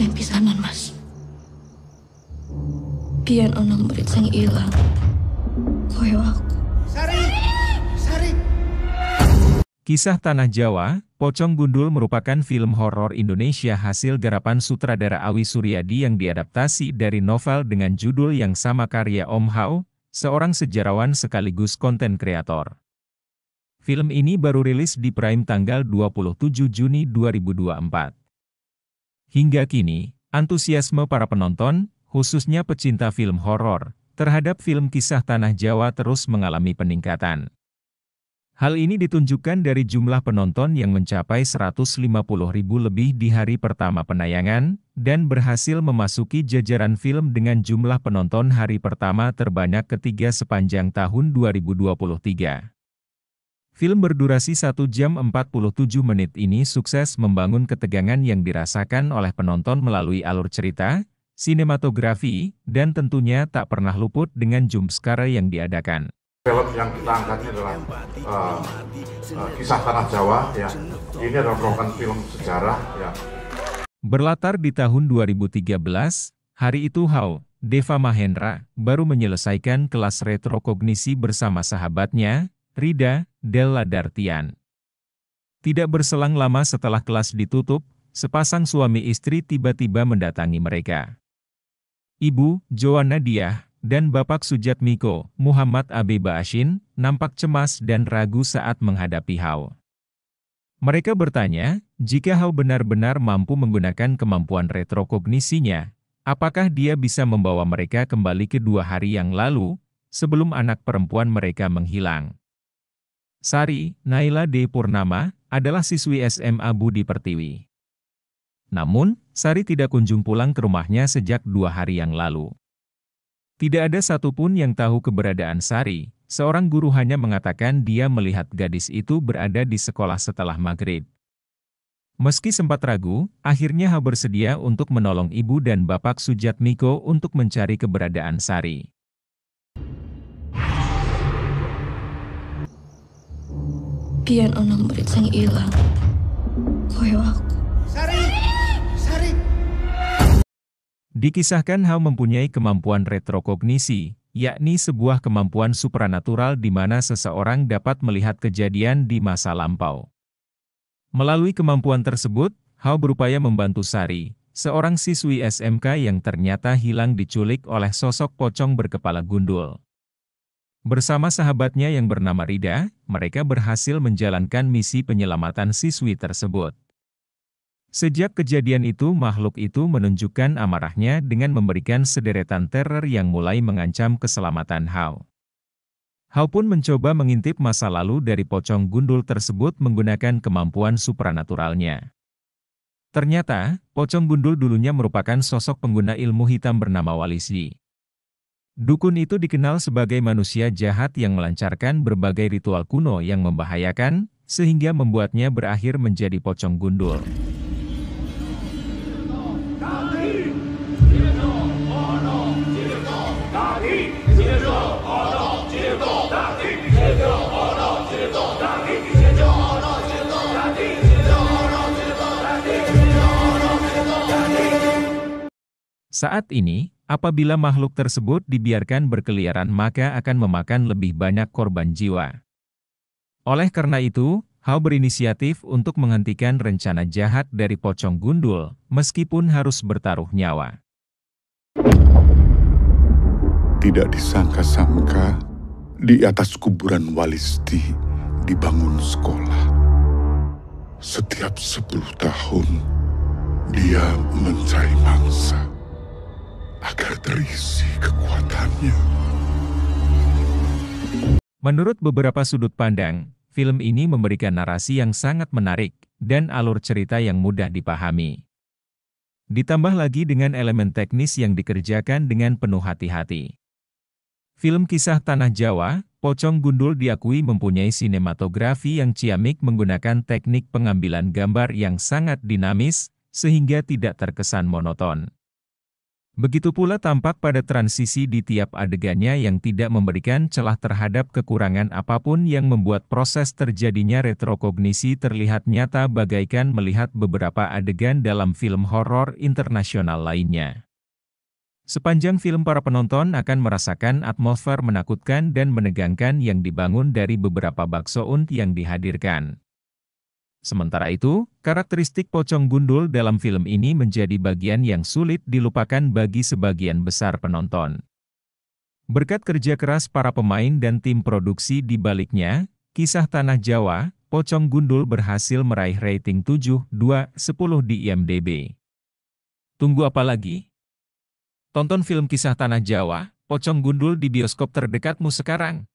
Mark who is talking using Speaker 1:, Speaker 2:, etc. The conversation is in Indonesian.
Speaker 1: sing pisanan, Mas. Biyen ana murid sing ilang. Koyo aku.
Speaker 2: Sari! Sari!
Speaker 3: Kisah Tanah Jawa, Pocong Gundul merupakan film horor Indonesia hasil garapan sutradara Awi Suryadi yang diadaptasi dari novel dengan judul yang sama karya Om Hao, seorang sejarawan sekaligus konten kreator. Film ini baru rilis di Prime tanggal 27 Juni 2024. Hingga kini, antusiasme para penonton, khususnya pecinta film horor, terhadap film Kisah Tanah Jawa terus mengalami peningkatan. Hal ini ditunjukkan dari jumlah penonton yang mencapai 150.000 lebih di hari pertama penayangan, dan berhasil memasuki jajaran film dengan jumlah penonton hari pertama terbanyak ketiga sepanjang tahun 2023. Film berdurasi 1 jam 47 menit ini sukses membangun ketegangan yang dirasakan oleh penonton melalui alur cerita, sinematografi, dan tentunya tak pernah luput dengan jumpscare yang diadakan.
Speaker 4: Film yang kita angkat ini adalah Kisah Tanah Jawa, ya. Ini adalah merupakan film sejarah, ya.
Speaker 3: Berlatar di tahun 2013, hari itu Hao, Deva Mahendra, baru menyelesaikan kelas retrokognisi bersama sahabatnya, Rida, Della Dartian. Tidak berselang lama setelah kelas ditutup, sepasang suami istri tiba-tiba mendatangi mereka. Ibu, Joanna Diah, dan Bapak Sujatmiko, Muhammad Abe Baashin, nampak cemas dan ragu saat menghadapi Hao. Mereka bertanya, jika Hao benar-benar mampu menggunakan kemampuan retrokognisinya, apakah dia bisa membawa mereka kembali ke 2 hari yang lalu, sebelum anak perempuan mereka menghilang. Sari, Naila D. Purnama, adalah siswi SMA Budi Pertiwi. Namun, Sari tidak kunjung pulang ke rumahnya sejak 2 hari yang lalu. Tidak ada satupun yang tahu keberadaan Sari, seorang guru hanya mengatakan dia melihat gadis itu berada di sekolah setelah maghrib. Meski sempat ragu, akhirnya Hao bersedia untuk menolong ibu dan Bapak Sujatmiko untuk mencari keberadaan Sari.
Speaker 1: Biyen ana murid sing ilang. Koyo aku.
Speaker 2: Sari! Sari!
Speaker 3: Dikisahkan Hao mempunyai kemampuan retrokognisi, yakni sebuah kemampuan supranatural di mana seseorang dapat melihat kejadian di masa lampau. Melalui kemampuan tersebut, Hao berupaya membantu Sari, seorang siswi SMK yang ternyata hilang diculik oleh sosok pocong berkepala gundul. Bersama sahabatnya yang bernama Rida, mereka berhasil menjalankan misi penyelamatan siswi tersebut. Sejak kejadian itu, makhluk itu menunjukkan amarahnya dengan memberikan sederetan teror yang mulai mengancam keselamatan Hao. Hao pun mencoba mengintip masa lalu dari pocong gundul tersebut menggunakan kemampuan supranaturalnya. Ternyata, pocong gundul dulunya merupakan sosok pengguna ilmu hitam bernama Walisi. Dukun itu dikenal sebagai manusia jahat yang melancarkan berbagai ritual kuno yang membahayakan, sehingga membuatnya berakhir menjadi pocong gundul. Saat ini, apabila makhluk tersebut dibiarkan berkeliaran maka akan memakan lebih banyak korban jiwa. Oleh karena itu, Hao berinisiatif untuk menghentikan rencana jahat dari pocong gundul, meskipun harus bertaruh nyawa.
Speaker 5: Tidak disangka-sangka, di atas kuburan Walisti dibangun sekolah. Setiap 10 tahun, dia mencari mangsa agar terisi kekuatannya.
Speaker 3: Menurut beberapa sudut pandang, film ini memberikan narasi yang sangat menarik, dan alur cerita yang mudah dipahami. Ditambah lagi dengan elemen teknis yang dikerjakan dengan penuh hati-hati. Film Kisah Tanah Jawa, Pocong Gundul diakui mempunyai sinematografi yang ciamik menggunakan teknik pengambilan gambar yang sangat dinamis, sehingga tidak terkesan monoton. Begitu pula tampak pada transisi di tiap adegannya yang tidak memberikan celah terhadap kekurangan apapun yang membuat proses terjadinya retrokognisi terlihat nyata bagaikan melihat beberapa adegan dalam film horor internasional lainnya. Sepanjang film para penonton akan merasakan atmosfer menakutkan dan menegangkan yang dibangun dari beberapa baksoun yang dihadirkan. Sementara itu, karakteristik pocong gundul dalam film ini menjadi bagian yang sulit dilupakan bagi sebagian besar penonton. Berkat kerja keras para pemain dan tim produksi di baliknya, Kisah Tanah Jawa, Pocong Gundul berhasil meraih rating 7,2/10 di IMDb. Tunggu apa lagi? Tonton film Kisah Tanah Jawa, Pocong Gundul di bioskop terdekatmu sekarang.